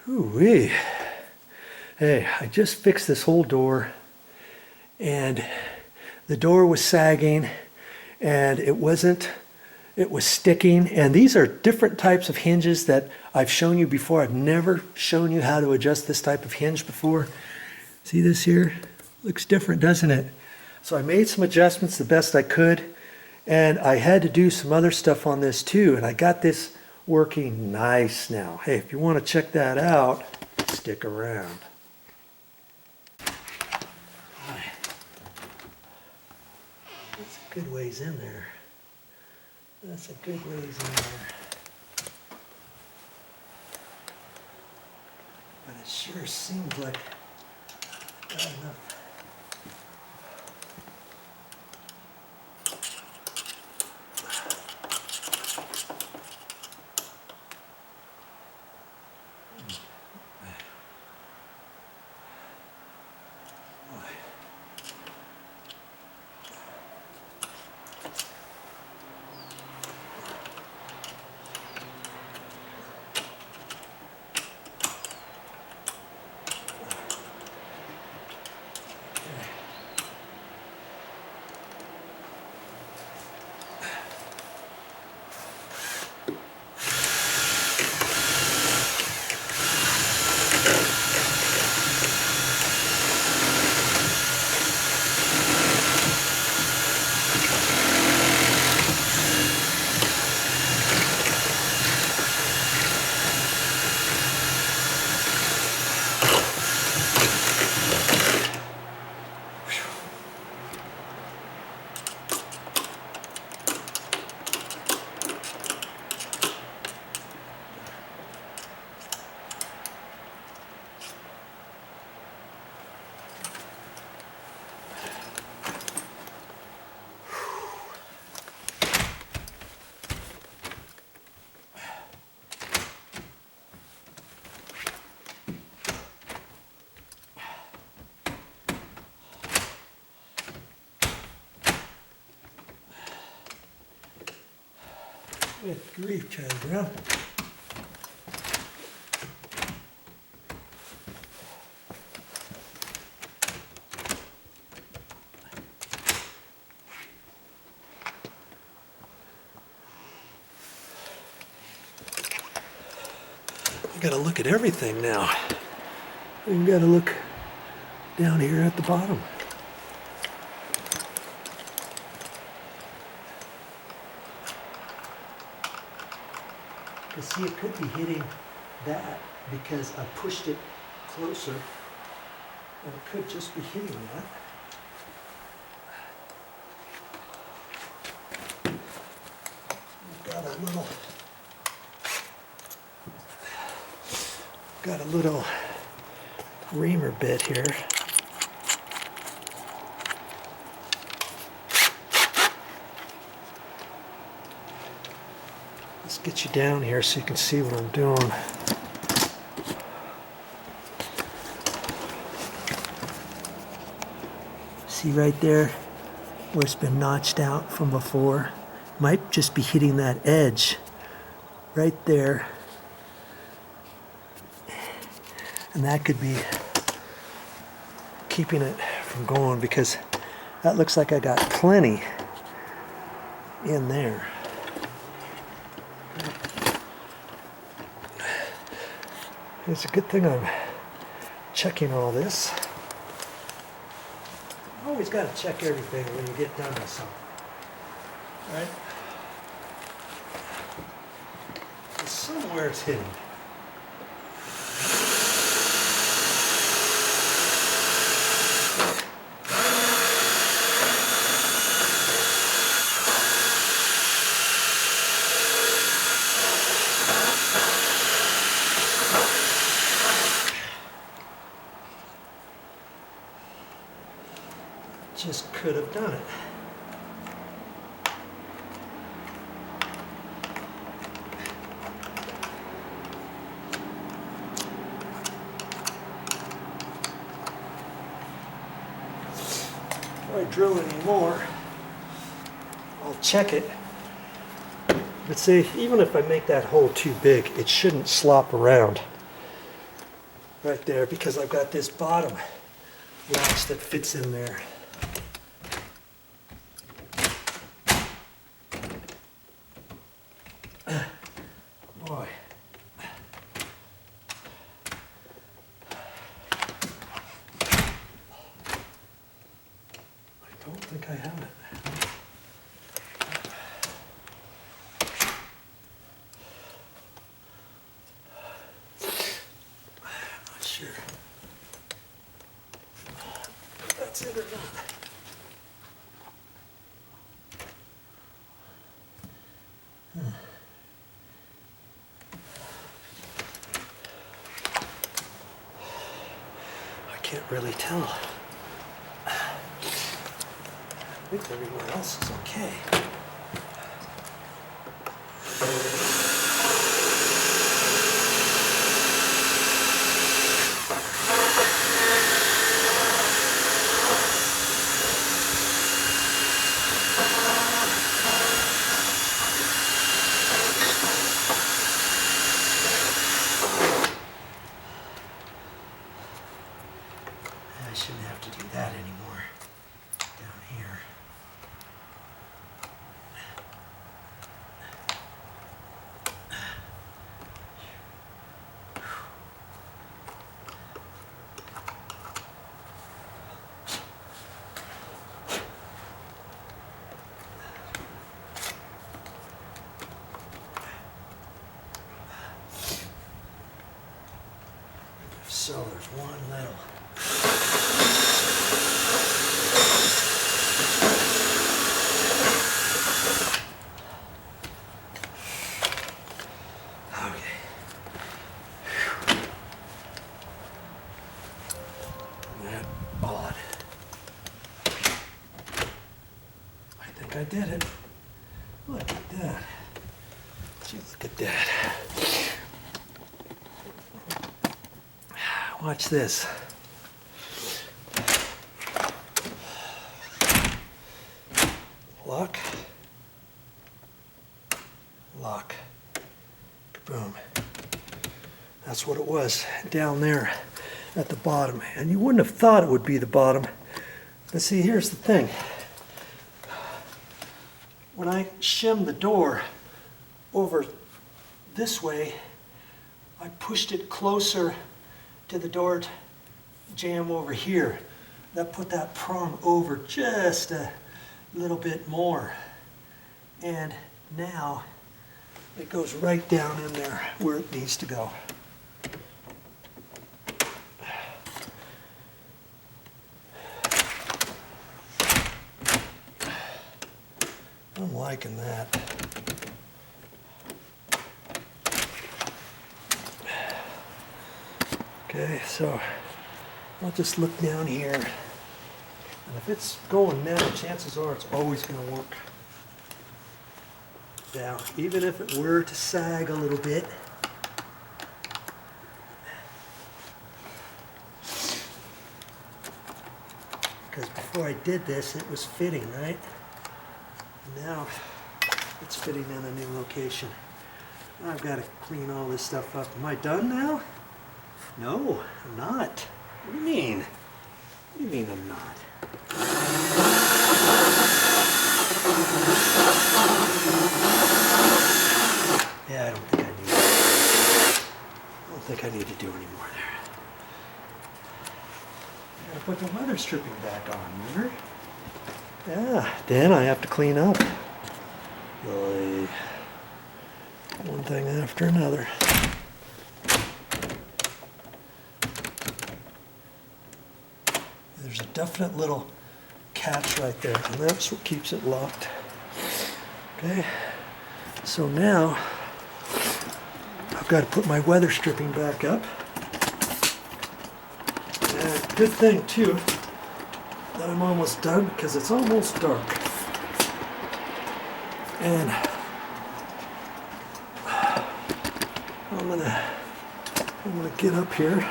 Ooh-wee. Hey, I just fixed this whole door, and the door was sagging, and it was sticking. And these are different types of hinges that I've shown you before. I've never shown you how to adjust this type of hinge before. See this here? Looks different, doesn't it? So I made some adjustments the best I could, and I had to do some other stuff on this too, and I got this working nice now. Hey, if you want to check that out, stick around. That's a good ways in there. That's a good ways in there. But it sure seems like I got enough. Good grief, Charlie Brown. I gotta look at everything now. You gotta look down here at the bottom. See, it could be hitting that because I pushed it closer, and it could just be hitting that. Got a little reamer bit here. Let's get you down here so you can see what I'm doing. See right there where it's been notched out from before? Might just be hitting that edge right there. And that could be keeping it from going, because that looks like I got plenty in there. It's a good thing I'm checking all this. You always got to check everything when you get done with something, right? Somewhere it's hitting. Just could have done it. Before I drill any more, I'll check it. But see, even if I make that hole too big, it shouldn't slop around. right there because I've got this bottom latch that fits in there. Boy. I don't think I have it. Not sure if that's it or not. I can't really tell. I think everywhere else is okay. I shouldn't have to do that anymore down here. So there's one little. Okay. That odd. I think I did it. Look at that. Gee, look at that. Watch this. Lock. Lock. Boom. That's what it was down there at the bottom. And you wouldn't have thought it would be the bottom. But see, here's the thing. When I shimmed the door over this way, I pushed it closer to the door jamb over here. That put that prong over just a little bit more. And now it goes right down in there where it needs to go. I'm liking that. Okay, so I'll just look down here, and if it's going now, chances are it's always going to work down, even if it were to sag a little bit. Because before I did this, it was fitting, right? Now it's fitting in a new location. I've got to clean all this stuff up. Am I done now? No, I'm not. What do you mean? What do you mean I'm not? Yeah, I don't think I need to do any more there. I gotta put the weather stripping back on, remember? Yeah, then I have to clean up. Really, one thing after another. There's a definite little catch right there, and that's what keeps it locked. Okay, so now I've got to put my weather stripping back up. And good thing too that I'm almost done because it's almost dark. And I'm gonna get up here.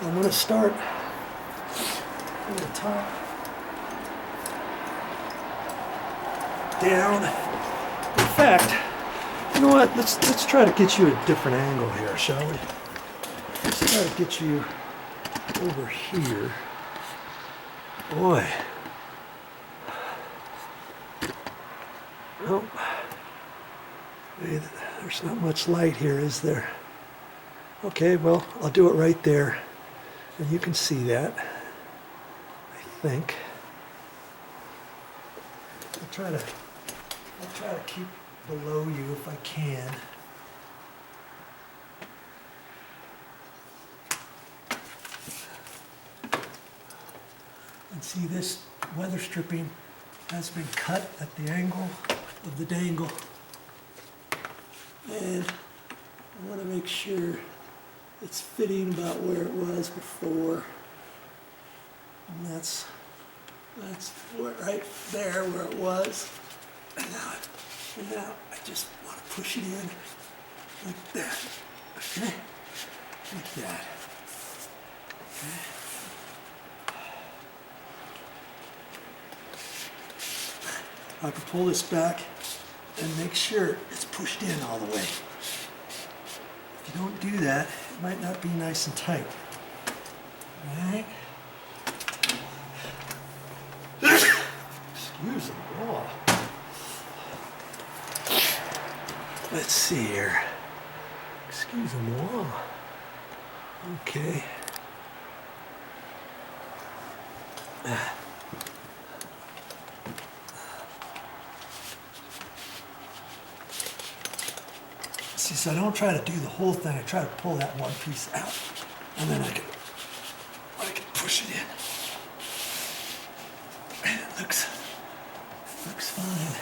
I'm going to start from the top down. In fact, You know what? Let's try to get you a different angle here, shall we? Let's try to get you over here. Boy. Well, there's not much light here, is there? Okay, well, I'll do it right there, and you can see that, I think. I'll try to keep below you if I can. And see, this weather stripping has been cut at the angle of the dangle. And I want to make sure it's fitting about where it was before. And that's right there where it was. And now I just want to push it in like that. Okay? Like that. Okay? I can pull this back and make sure it's pushed in all the way. If you don't do that, it might not be nice and tight. Right? Excuse the wall. Let's see here. Excuse the wall. Okay. See, so I don't try to do the whole thing. I try to pull that one piece out, and then I can push it in. And it looks fine.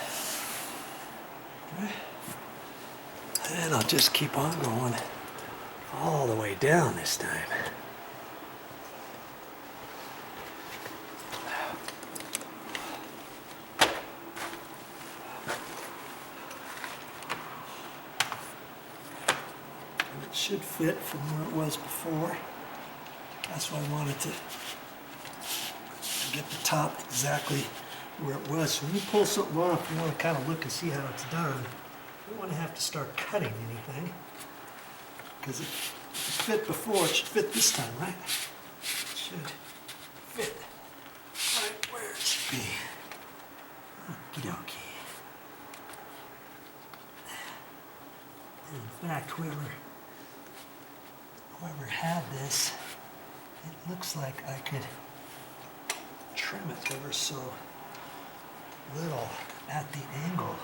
Okay. And I'll just keep on going all the way down this time. Should fit from where it was before. That's why I wanted to get the top exactly where it was. So when you pull something off, you want to kind of look and see how it's done. You don't want to have to start cutting anything, because if it fit before, it should fit this time, right? It should fit right where it should be. Okie dokie. In fact, whoever had this, it looks like I could trim it ever so little at the angle.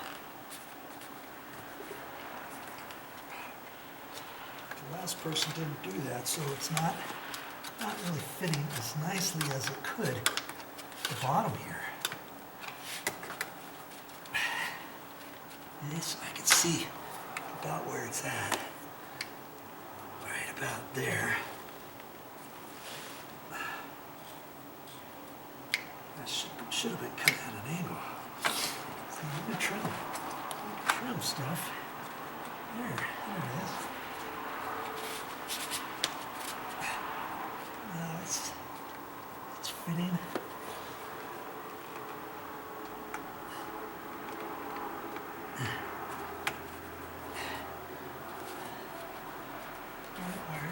The last person didn't do that, so it's not really fitting as nicely as it could at the bottom here. This I can see about where it's at. About there. That should have been cut at an angle. See, you can trim stuff. There it is. Now it's fitting.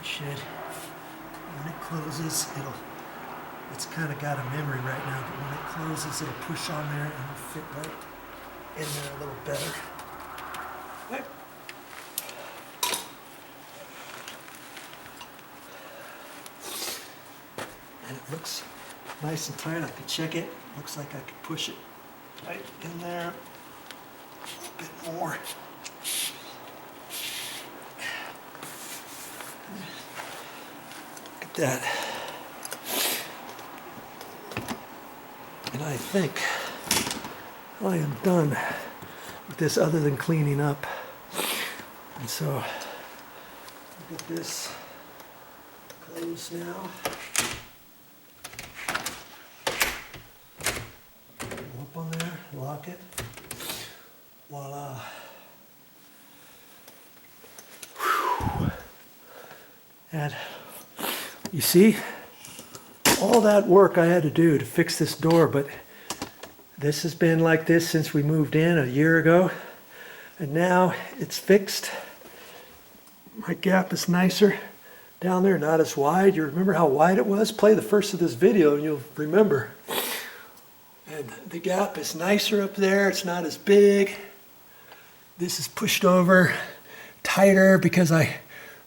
Should. When it closes, it's kind of got a memory right now, but when it closes, it'll push on there and it'll fit right in there a little better. Right. And it looks nice and tight. I can check it. Looks like I could push it right in there a little bit more. That, and I think I am done with this other than cleaning up. And so look at this closed now. Go up on there, lock it. Voila. Whew. And you see, all that work I had to do to fix this door, but this has been like this since we moved in a year ago. And now it's fixed. My gap is nicer down there, not as wide. You remember how wide it was? Play the first of this video and you'll remember. And the gap is nicer up there. It's not as big. This is pushed over tighter because I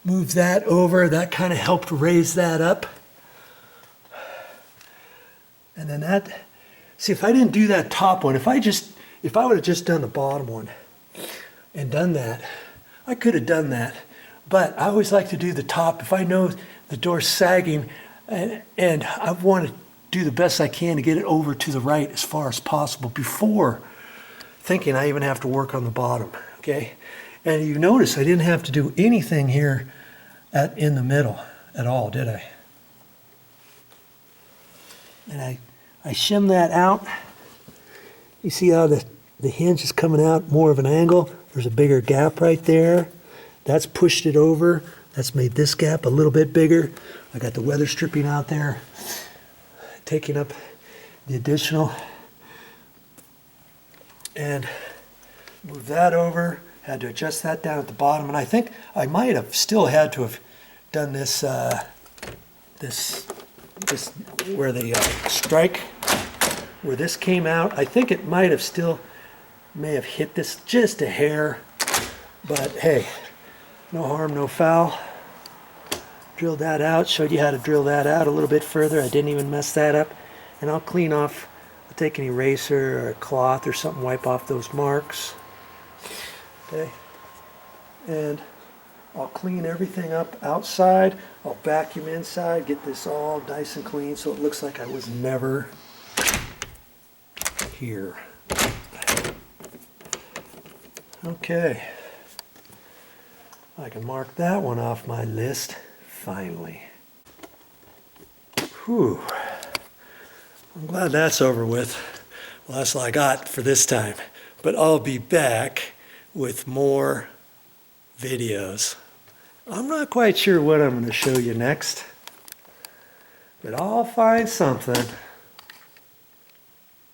moved that over. That kind of helped raise that up. And then that, see, if I didn't do that top one, if I would have just done the bottom one and done that, I could have done that. But I always like to do the top. If I know the door's sagging and I want to do the best I can to get it over to the right as far as possible before thinking I even have to work on the bottom, okay? And you notice I didn't have to do anything here in the middle at all, did I? And I shim that out. You see how the hinge is coming out more of an angle? There's a bigger gap right there. That's pushed it over. That's made this gap a little bit bigger. I got the weather stripping out there, taking up the additional. And move that over. Had to adjust that down at the bottom. And I think I might have still had to have done this, this where the strike, where this came out. I think it might have still, may have hit this just a hair. But hey, no harm, no foul. Drilled that out, showed you how to drill that out a little bit further. I didn't even mess that up. And I'll clean off, I'll take an eraser or a cloth or something, wipe off those marks. Okay. And I'll clean everything up outside. I'll vacuum inside, get this all nice and clean so it looks like I was never here. Okay. I can mark that one off my list, finally. Whew. I'm glad that's over with. Well, that's all I got for this time. But I'll be back with more videos. I'm not quite sure what I'm going to show you next, but I'll find something.